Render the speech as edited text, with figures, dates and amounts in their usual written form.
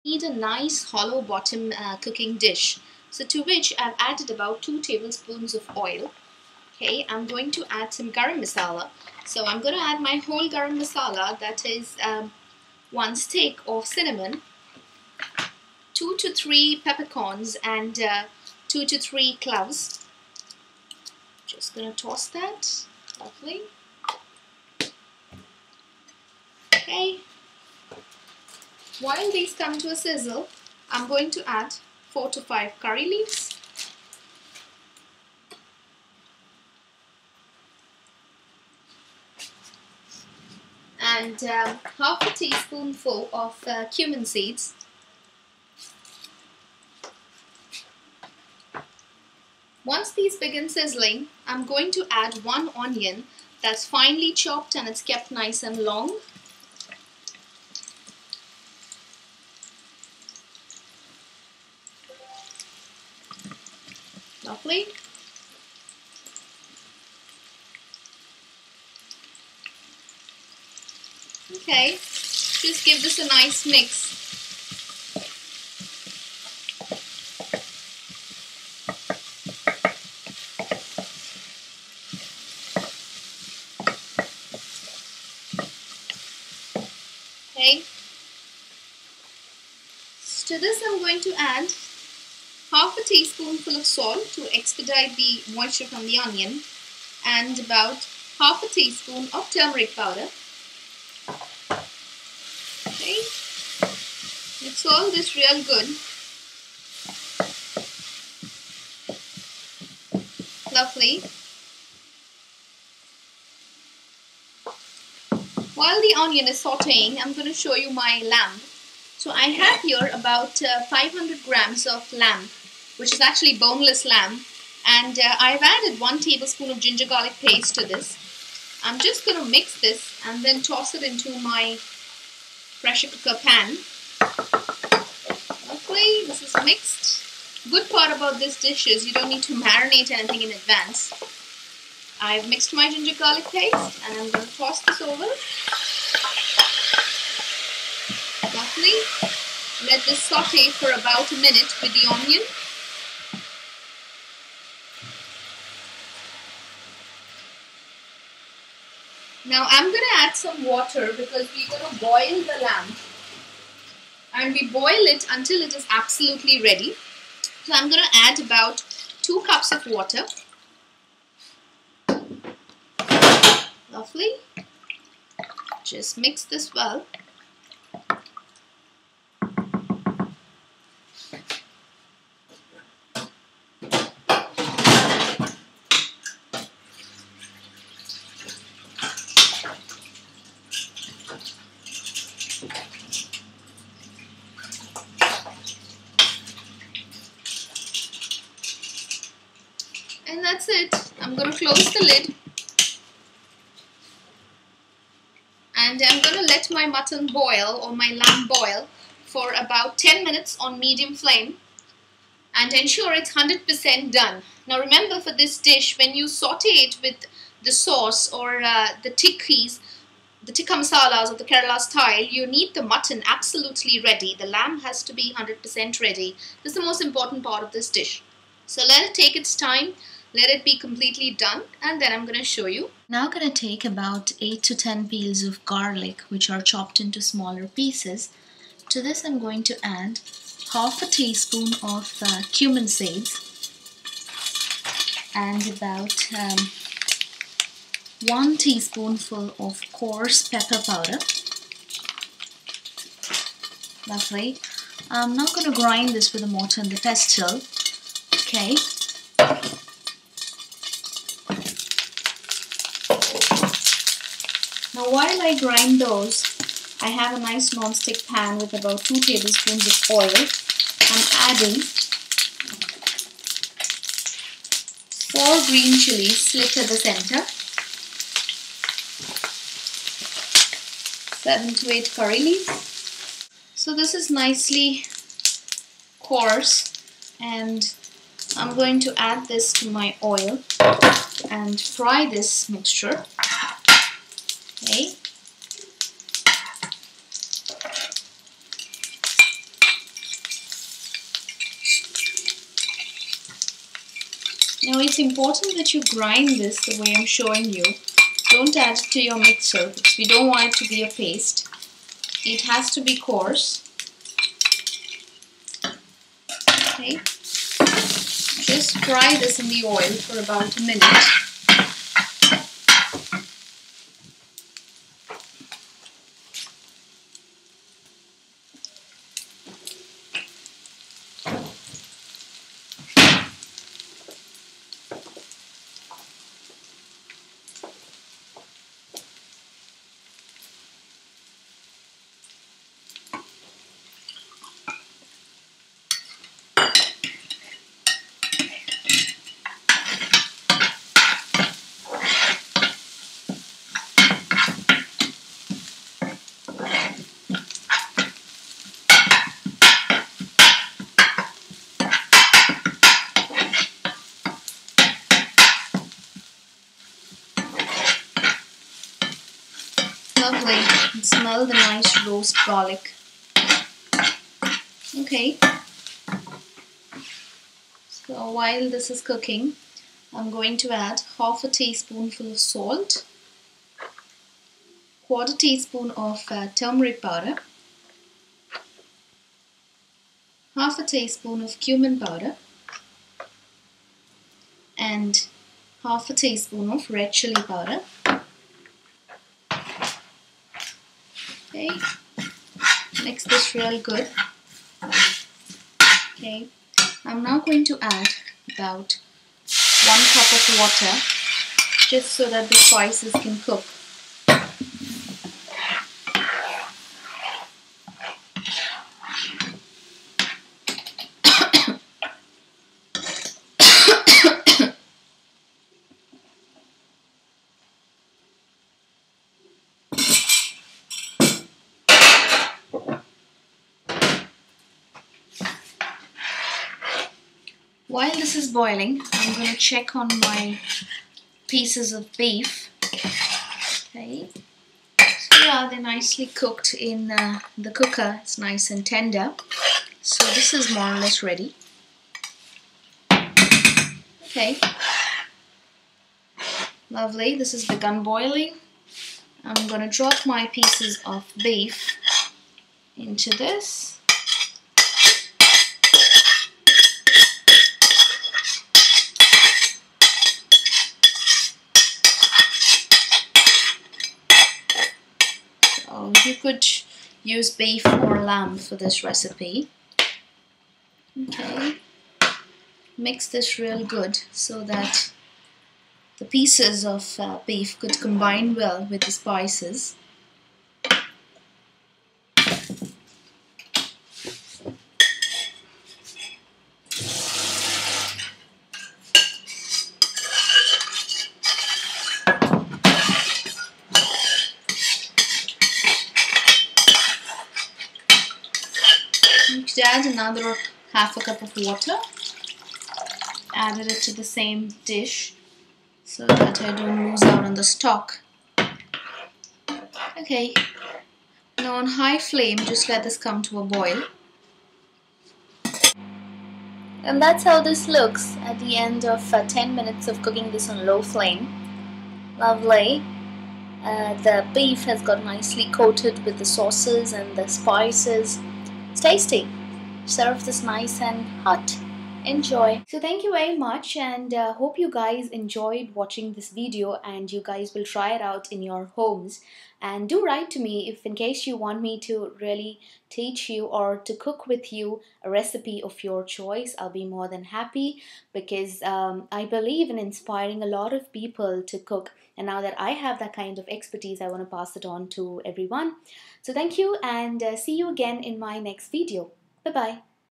Need a nice hollow bottom cooking dish. So to which I've added about 2 tablespoons of oil. Okay, I'm going to add some garam masala. So I'm going to add my whole garam masala, that is 1 stick of cinnamon, 2 to 3 peppercorns, and 2 to 3 cloves. Just going to toss that. Lovely. Okay. While these come to a sizzle, I'm going to add 4 to 5 curry leaves. And half a teaspoonful of cumin seeds. Once these begin sizzling, I'm going to add 1 onion that's finely chopped and it's kept nice and long. Lovely. Okay, just give this a nice mix. Okay. To this I'm going to add half a teaspoonful of salt to expedite the moisture from the onion, and about half a teaspoon of turmeric powder. Okay, mix all this real good. Lovely. While the onion is sauteing, I'm going to show you my lamb. So I have here about 500 grams of lamb, which is actually boneless lamb, and I've added 1 tablespoon of ginger garlic paste to this. I'm just going to mix this and then toss it into my pressure cooker pan. Lovely, this is mixed. Good part about this dish is you don't need to marinate anything in advance. I've mixed my ginger garlic paste and I'm going to toss this over. Lovely. Let this saute for about a minute with the onion. Now I'm going to add some water because we're going to boil the lamb. And we boil it until it is absolutely ready. So I'm going to add about 2 cups of water. Lovely. Just mix this well. And that's it. I'm going to close the lid. And I'm going to let my mutton boil, or my lamb boil, for about 10 minutes on medium flame. And ensure it's 100% done. Now remember, for this dish, when you saute it with the sauce or the tikkis, the tikka masalas of the Kerala style, you need the mutton absolutely ready. The lamb has to be 100% ready. This is the most important part of this dish. So let it take its time. Let it be completely done, and then I'm going to show you. Now I'm going to take about 8 to 10 peels of garlic, which are chopped into smaller pieces. To this I'm going to add half a teaspoon of cumin seeds and about 1 teaspoonful of coarse pepper powder. Lovely. I'm not going to grind this with a mortar and the pestle. Okay. Now while I grind those, I have a nice non-stick pan with about 2 tablespoons of oil. I'm adding 4 green chilies slit at the center, 7 to 8 curry leaves. So this is nicely coarse, and I'm going to add this to my oil and fry this mixture. Okay. Now it's important that you grind this the way I'm showing you. Don't add it to your mixer because we don't want it to be a paste. It has to be coarse. Okay. Just fry this in the oil for about a minute. Lovely. And smell the nice roast garlic. Okay. So while this is cooking, I'm going to add half a teaspoonful of salt, quarter teaspoon of turmeric powder, half a teaspoon of cumin powder, and half a teaspoon of red chili powder. Okay, mix this real good. Okay, I'm now going to add about 1 cup of water just so that the spices can cook. While this is boiling, I'm going to check on my pieces of beef. Okay, so yeah, they're nicely cooked in the cooker. It's nice and tender. So this is more or less ready. Okay, lovely. This has begun boiling. I'm going to drop my pieces of beef into this. You could use beef or lamb for this recipe. Okay, mix this real good so that the pieces of beef could combine well with the spices. You could add another half a cup of water. Added it to the same dish so that I don't lose out on the stock. Okay, now on high flame, just let this come to a boil. And that's how this looks at the end of 10 minutes of cooking this on low flame. Lovely. The beef has got nicely coated with the sauces and the spices. It's tasty. Serve this nice and hot. Enjoy. So thank you very much, and hope you guys enjoyed watching this video and you guys will try it out in your homes. And do write to me if in case you want me to really teach you or to cook with you a recipe of your choice. I'll be more than happy because I believe in inspiring a lot of people to cook. And now that I have that kind of expertise, I want to pass it on to everyone. So thank you, and see you again in my next video. Bye-bye.